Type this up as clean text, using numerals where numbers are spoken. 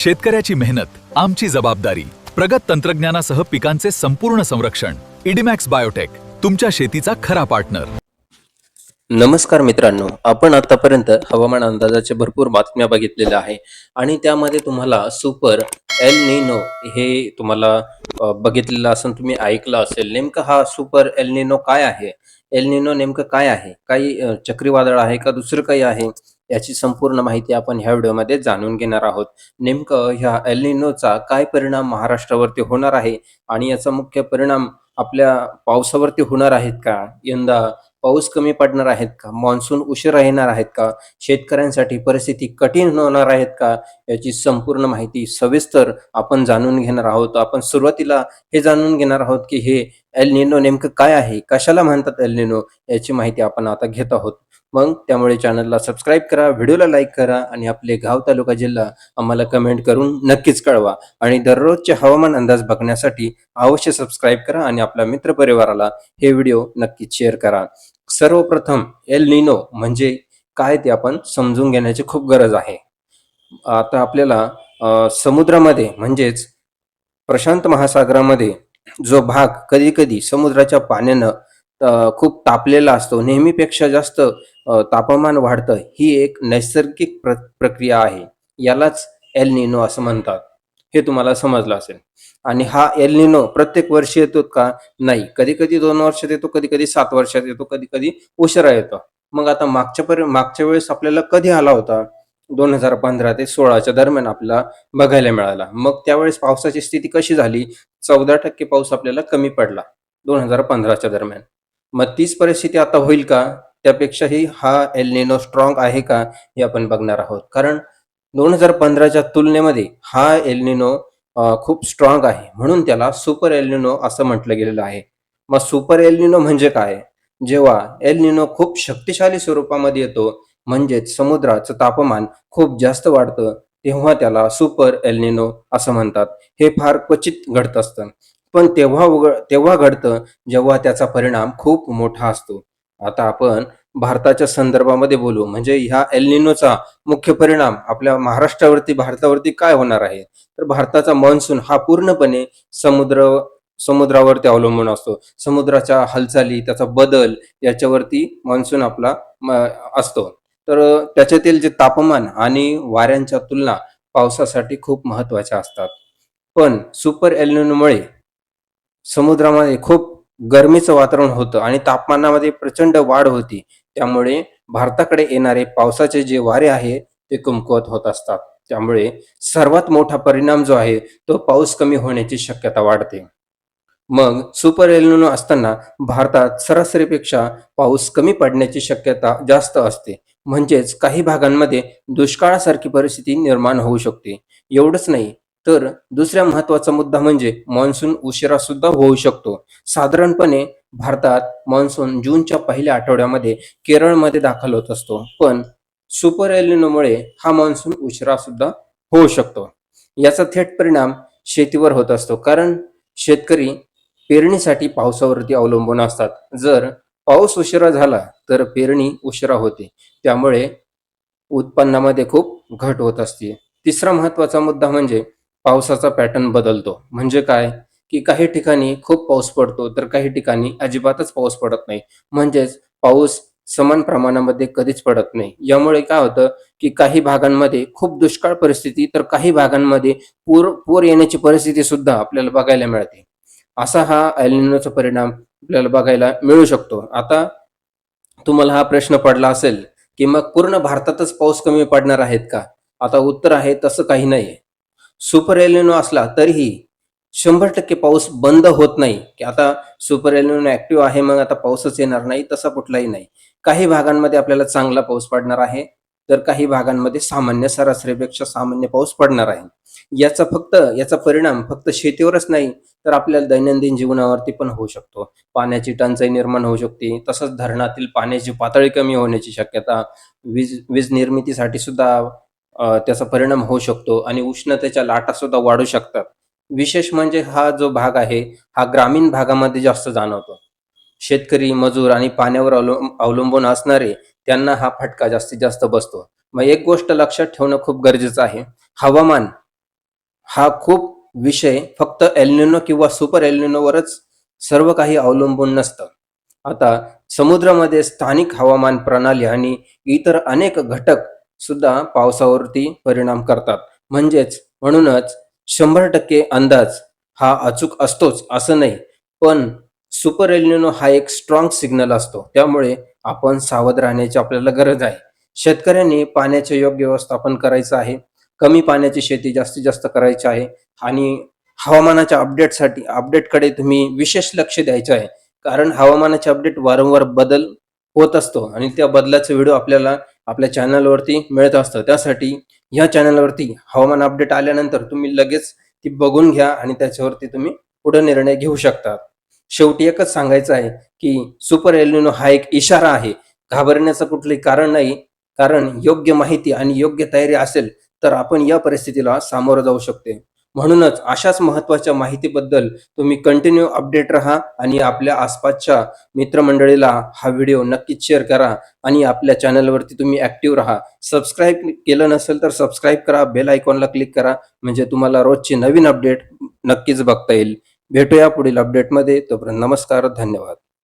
शेतकऱ्याची मेहनत आमची जबाबदारी. प्रगत तंत्रज्ञानासह पिकांचे संपूर्ण संरक्षण. इडीमॅक्स बायोटेक, तुमच्या शेतीचा खरा पार्टनर. नमस्कार मित्रांनो, आपण आतापर्यंत हवामान अंदाजाच्या भरपूर बातम्या बघितलेल्या आहे आणि त्यामध्ये तुम्हाला सुपर एल निनो हे तुम्हाला बघितलेलं असून तुम्ही ऐकलं असेल. नेमकं हा सुपर एल निनो काय आहे? एल निनो नेमकं काय आहे? काही चक्रीवादळ आहे का दुसरं काही आहे? याची संपूर्ण माहिती आपण ह्या व्हिडिओमध्ये जाणून घेणार आहोत. नेमकं ह्या एल निनोचा काय परिणाम महाराष्ट्रावरती होणार आहे आणि याचा मुख्य परिणाम आपल्या पावसावरती होणार आहेत का? यंदा पाऊस कमी पडणार आहेत का? मान्सून उशिरा येणार आहेत का? शेतकऱ्यांसाठी परिस्थिती कठीण होणार आहेत का? याची संपूर्ण माहिती सविस्तर आपण जाणून घेणार आहोत. आपण सुरुवातीला हे जाणून घेणार आहोत की हे एल निनो नेमकं काय आहे? कशाला म्हणतात एल निनो? याची माहिती आपण आता घेत आहोत. मग त्यामुळे चॅनलला सबस्क्राईब करा, व्हिडिओला लाईक करा आणि आपले गाव, तालुका, जिल्हा आम्हाला कमेंट करून नक्कीच कळवा. आणि दररोजचे हवामान अंदाज बघण्यासाठी अवश्य सबस्क्राईब करा आणि आपल्या मित्रपरिवाराला हे व्हिडिओ नक्कीच शेअर करा. सर्वप्रथम एल निनो म्हणजे काय ते आपण समजून घेण्याची खूप गरज आहे. आता आपल्याला समुद्रामध्ये म्हणजेच प्रशांत महासागरामध्ये जो भाग कधी कधी समुद्राच्या पाण्यानं खूप तापलेला असतो, नेहमीपेक्षा जास्त तापमान वाढतं, ही एक नैसर्गिक प्रक्रिया आहे. यालाच एल निनो असं म्हणतात. हे तुम्हाला समजलं असेल. आणि हा एल निनो प्रत्येक वर्षी येतो का? नाही. कधी कधी 2 वर्षात येतो, कधी कधी 7 वर्षात येतो, कधी कधी उशिरा येतो. मग आता मागच्या वेळेस आपल्याला कधी आला होता? 2015 ते 16च्या दरम्यान आपल्याला बघायला मिळाला. मग त्यावेळेस पावसाची स्थिती कशी झाली? 14% पाऊस आपल्याला कमी पडला 2015च्या दरम्यान. मग तीच परिस्थिती आता होईल का? त्यापेक्षाही हा एल निनो स्ट्रॉंग आहे का? हे आपण बघणार आहोत. कारण 2015च्या तुलनेमध्ये हा एल निनो खूप स्ट्रॉंग आहे, म्हणून त्याला सुपर एल निनो असं म्हटलं गेलेलं आहे. मग सुपर एल निनो म्हणजे काय? जेव्हा एल निनो खूप शक्तिशाली स्वरूपामध्ये येतो, म्हणजेच समुद्राचं तापमान खूप जास्त वाढतं, तेव्हा त्याला सुपर एल निनो असं म्हणतात. हे फार क्वचित घडत असतं, पण तेव्हा घडतं जेव्हा त्याचा परिणाम खूप मोठा असतो. आता आपण भारताच्या संदर्भामध्ये बोलू, म्हणजे ह्या एल निनोचा मुख्य परिणाम आपल्या भारतावरती काय होणार आहे? तर भारताचा मान्सून हा पूर्णपणे समुद्रावरती अवलंबून असतो. समुद्राच्या हालचाली, त्याचा बदल याच्यावरती मान्सून आपला असतो. तर त्याच्यातील जे तापमान आणि वाऱ्यांच्या तुलना पावसासाठी खूप महत्वाच्या असतात. पण सुपर एल निनोमुळे समुद्रामध्ये खूप गरमीचं वातावरण होतं आणि तापमानामध्ये प्रचंड वाढ होती. त्यामुळे भारताकडे येणारे पावसाचे जे वारे आहे ते कमकुवत होत असतात. त्यामुळे सर्वात मोठा परिणाम जो आहे तो पाऊस कमी होण्याची शक्यता वाढते. मग सुपर एल निनो असताना भारतात सरासरीपेक्षा पाऊस कमी पडण्याची शक्यता जास्त असते. म्हणजेच काही भागांमध्ये दुष्काळासारखी परिस्थिती निर्माण होऊ शकते. एवढंच नाही, तर दुसरा महत्वाचा मुद्दा म्हणजे मान्सून उशिरा सुद्धा होऊ शकतो. साधारणपणे भारतात मान्सून जूनच्या पहिल्या आठवड्यामध्ये केरळमध्ये दाखल होत असतो, पण सुपर एल निनोमुळे हा मान्सून उशिरा सुद्धा होऊ शकतो. याचा थेट परिणाम शेतीवर होत असतो, कारण शेतकरी पेरणीसाठी पावसावरती अवलंबून असतात. जर पाऊस उशिरा झाला तर पेरणी उशिरा होते, त्यामुळे उत्पन्नामध्ये खूप घट होत असते. तिसरा महत्वाचा मुद्दा म्हणजे पावसाचा पॅटर्न बदलतो. म्हणजे काय? की काही ठिकाणी खूप पाऊस पडतो, तर काही ठिकाणी अजिबातच पाऊस पडत नाही. म्हणजेच पाऊस समान प्रमाणामध्ये कधीच पडत नाही. यामुळे काय होतं की काही भागांमध्ये खूप दुष्काळ परिस्थिती, तर काही भागांमध्ये पूर येण्याची परिस्थिती सुद्धा आपल्याला बघायला मिळते. असा हा एल निनोचा परिणाम आपल्याला बघायला मिळू शकतो. आता तुम्हाला हा प्रश्न पडला असेल की मग पूर्ण भारतातच पाऊस कमी पडणार आहेत का? आता उत्तर आहे तसं काही नाही. सुपर एल निनो असला तरीही 100% पाऊस बंद होत नाही, की आता सुपर एल निनो ऍक्टिव्ह आहे मग आता पाऊसच येणार नाही, तसा कुठलाही नाही. काही भागांमध्ये आपल्याला चांगला पाऊस पडणार आहे, तर काही भागांमध्ये सरासरीपेक्षा सामान्य पाऊस पडणार आहे. याचा परिणाम फक्त शेतीवरच नाही, तर आपल्या दैनंदिन जीवनावरती पण होऊ शकतो. पाण्याची टंचाई निर्माण होऊ शकते. तसंच धरणातील पाण्याची पातळी कमी होण्याची शक्यता, वीज निर्मितीसाठी सुद्धा त्याचा परिणाम होऊ शकतो आणि उष्णतेच्या लाटा सुद्धा वाढू शकतात. विशेष म्हणजे हा जो भाग आहे, हा ग्रामीण भागामध्ये जास्त जाणवतो. शेतकरी, मजूर आणि पाण्यावर अवलंबून असणारे, त्यांना हा फटका जास्तीत जास्त बसतो. मग एक गोष्ट लक्षात ठेवणं खूप गरजेचं आहे. हवामान हा खूप विषय फक्त एल निनो किंवा सुपर एल निनोवरच सर्व काही अवलंबून नसतं. आता समुद्रामध्ये स्थानिक हवामान प्रणाली आणि इतर अनेक घटक सुद्धा पावसावरती परिणाम करतात. म्हणूनच 100% अंदाज हा अचूक असतोच असं नाही. पण सुपर एल निनो हा एक स्ट्रॉंग सिग्नल असतो. त्यामुळे आपण सावध राहण्याची आपल्याला गरज आहे. शेतकऱ्यांनी पाण्याचे योग्य व्यवस्थापन करायचं आहे. कमी पाण्याची शेती जास्तीत जास्त करायची आहे आणि हवामानाच्या अपडेटकडे तुम्ही विशेष लक्ष द्यायचं आहे. कारण हवामानाचे अपडेट वारंवार बदल होत असतो आणि त्या बदलाचे व्हिडिओ आपल्याला आपल्या चॅनलवरती मिळत असतं. त्यासाठी ह्या चॅनलवरती हवामान अपडेट आल्यानंतर तुम्ही लगेच ती बघून घ्या आणि त्याच्यावरती तुम्ही पुढे निर्णय घेऊ शकता. शेवटी एकच सांगायचं आहे, की सुपर एल निनो हा एक इशारा आहे. घाबरण्याचं कुठलंही कारण नाही. कारण योग्य माहिती आणि योग्य तयारी असेल, तर आपण या परिस्थितीला सामोरं जाऊ शकते. म्हणूनच अशाच महत्त्वाच्या माहितीबद्दल तुम्ही कंटिन्यू अपडेट राहा आणि आपल्या आसपासच्या मित्रमंडळीला हा व्हिडिओ नक्कीच शेअर करा आणि आपल्या चॅनलवरती तुम्ही ॲक्टिव्ह राहा. सबस्क्राईब केलं नसेल तर सबस्क्राईब करा, बेल आयकॉनला क्लिक करा म्हणजे तुम्हाला रोजची नवीन अपडेट नक्कीच बघता येईल. भेटूया पुढील अपडेटमध्ये. तोपर्यंत नमस्कार, धन्यवाद.